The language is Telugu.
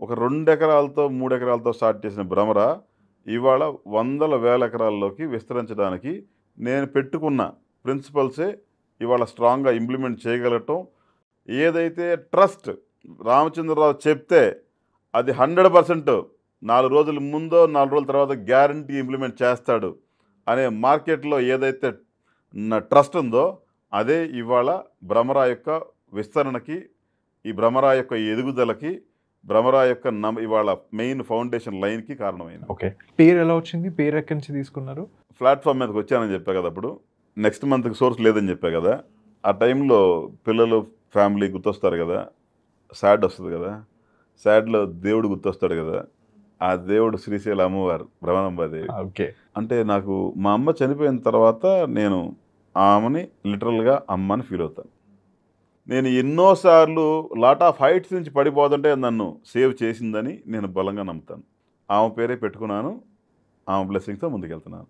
ఒక 2 ఎకరాలతో, 3 ఎకరాలతో స్టార్ట్ చేసిన భ్రమర ఇవాళ వందల, వేల ఎకరాల్లోకి విస్తరించడానికి నేను పెట్టుకున్న ప్రిన్సిపల్సే ఇవాళ స్ట్రాంగ్‌గా ఇంప్లిమెంట్ చేయగలగటం. ఏదైతే ట్రస్ట్ రామచంద్రరావు చెప్తే అది 100% 4 రోజుల ముందో, 4 రోజుల తర్వాత గ్యారంటీ ఇంప్లిమెంట్ చేస్తాడు అనే మార్కెట్‌లో ఏదైతే ట్రస్ట్ ఉందో అదే ఇవాళ భ్రమరా యొక్క విస్తరణకి, ఈ భ్రమరా యొక్క ఎదుగుదలకి, భ్రమరా యొక్క ఇవాళ మెయిన్ ఫౌండేషన్ లైన్‌కి కారణమైంది. ఓకే. పేరు ఎలా వచ్చింది? పేరు ఎక్కడి నుంచి తీసుకున్నారు? ప్లాట్‌ఫామ్ మీదకి వచ్చానని చెప్పా కదా! అప్పుడు. నెక్స్ట్ మంత్‌కి సోర్స్ లేదని చెప్పా కదా! ఆ టైంలో పిల్లలు, ఫ్యామిలీ గుర్తొస్తారు కదా! సాడ్ వస్తది కదా! సాడ్‌లో దేవుడు గుర్తొస్తాడు కదా! ఆ దేవుడు శ్రీశైల అమ్మవారు భ్రమరాంబాదేవి. ఓకే. అంటే నాకు మా అమ్మ చనిపోయిన తర్వాత నేను ఆమెని లిటరల్‌గా అమ్మ అని ఫీల్ అవుతాను. నేను ఎన్నో సార్లు లాట్ ఆఫ్ హైట్స్ నుంచి పడిపోతుంటే నన్ను సేవ్ చేసిందని నేను బలంగా నమ్ముతాను. ఆమె పేరే పెట్టుకున్నాను. ఆమె బ్లెస్సింగ్స్‌తో ముందుకెళ్తున్నాను.